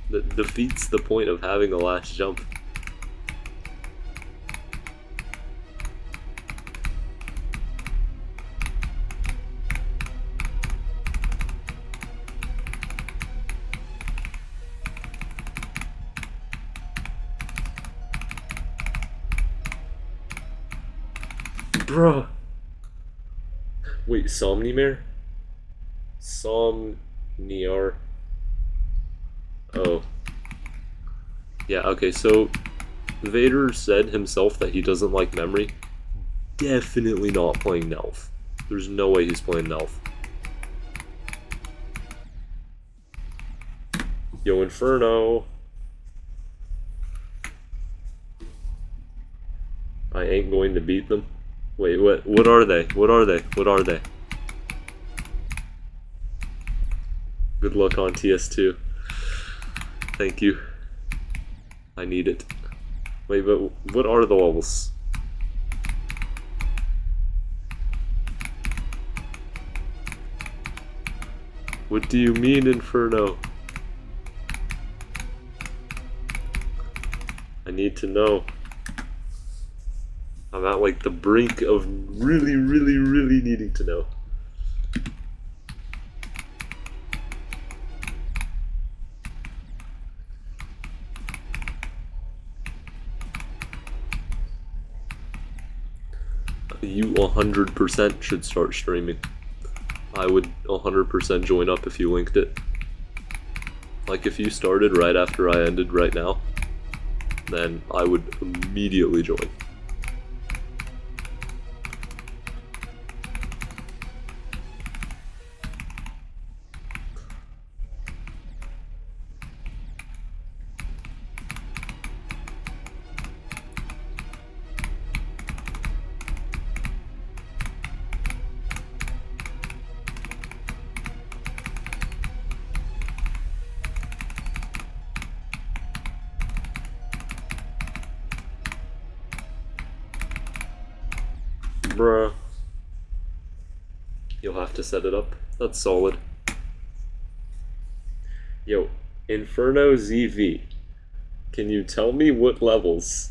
That defeats the point of having the last jump. Bruh. Wait, Somnimare? Somniar. Oh. Yeah, okay, so Vader said himself that he doesn't like memory. Definitely not playing Nelf. There's no way he's playing Nelf. Yo, Inferno. I ain't going to beat them. Wait, what are they? What are they? What are they? Good luck on TS2. Thank you. I need it. Wait, but what are the levels? What do you mean, Inferno? I need to know. I'm at like the brink of really needing to know. You 100% should start streaming. I would 100% join up if you linked it. Like if you started right after I ended right now, then I would immediately join. Bruh. You'll have to set it up. That's solid. Yo, Inferno ZV. Can you tell me what levels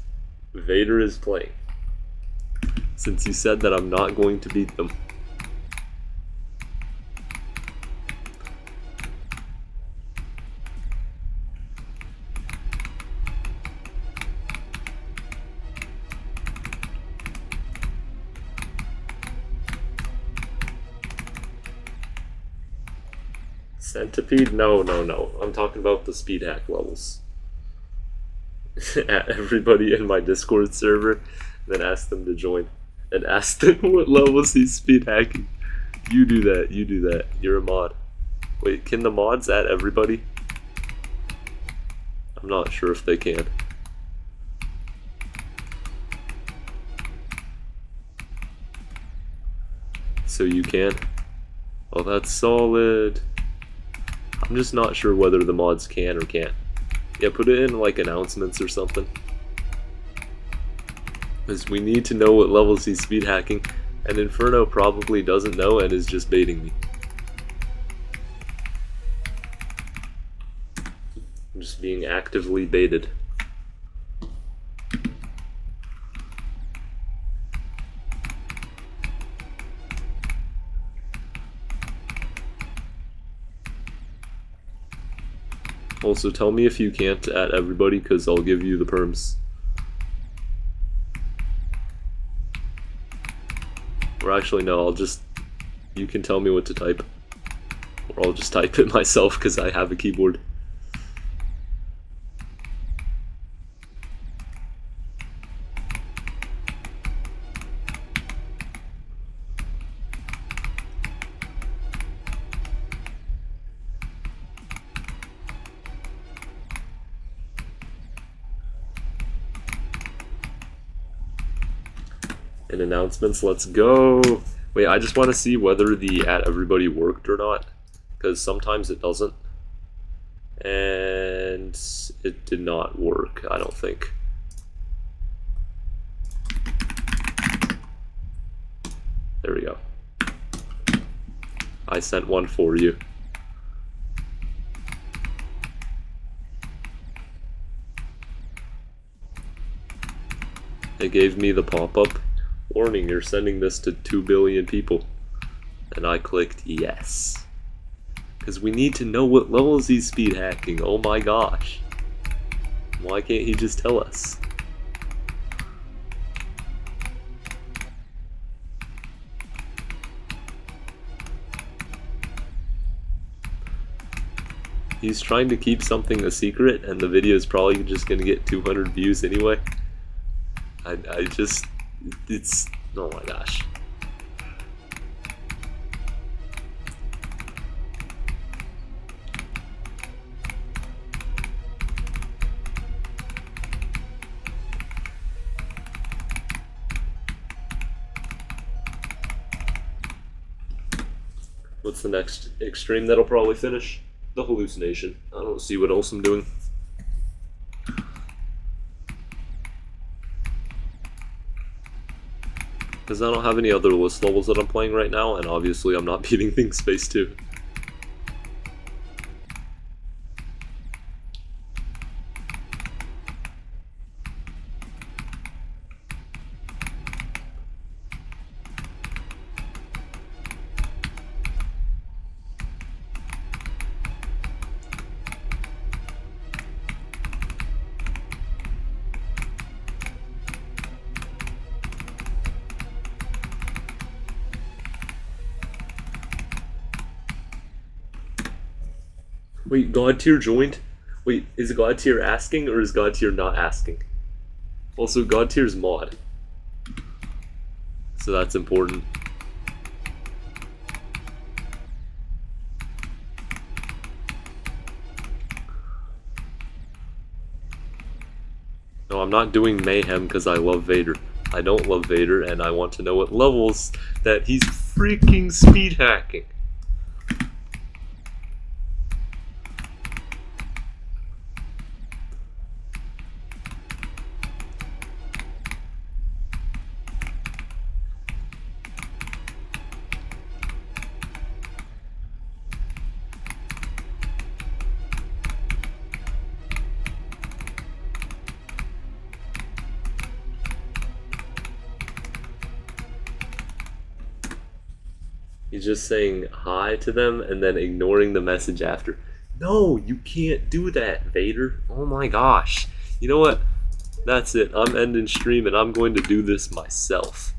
Vader is playing? Since you said that I'm not going to beat them. Centipede? No. I'm talking about the speed hack levels. At everybody in my Discord server, then ask them to join. And ask them what levels he's speed hacking. You do that. You're a mod. Wait, can the mods add everybody? I'm not sure if they can. So you can? Oh, that's solid. I'm just not sure whether the mods can or can't. Yeah, put it in like announcements or something. Because we need to know what levels he's speed hacking, and Inferno probably doesn't know and is just baiting me. I'm just being actively baited. Also, tell me if you can't at everybody, because I'll give you the perms. Or actually, no, you can tell me what to type. Or I'll just type it myself, because I have a keyboard. In announcements, let's go. Wait, I just want to see whether the at everybody worked or not, because sometimes it doesn't. And it did not work, I don't think. There we go. I sent one for you. It gave me the pop-up. Warning, you're sending this to 2 billion people. And I clicked yes. Because we need to know what levels he's speed hacking. Oh my gosh. Why can't he just tell us? He's trying to keep something a secret, and the video is probably just going to get 200 views anyway. It's, oh my gosh. What's the next extreme that'll probably finish? The hallucination. I don't see what else I'm doing. Because I don't have any other list levels that I'm playing right now, and obviously I'm not beating things Space 2. Wait, God tier joined? Wait, is God tier asking or is God tier not asking? Also, God tier's mod. So that's important. No, I'm not doing Mayhem because I love Vader. I don't love Vader, and I want to know what levels that he's freaking speed hacking. He's just saying hi to them and then ignoring the message after. No, you can't do that, Vader. Oh my gosh. You know what? That's it. I'm ending stream and I'm going to do this myself.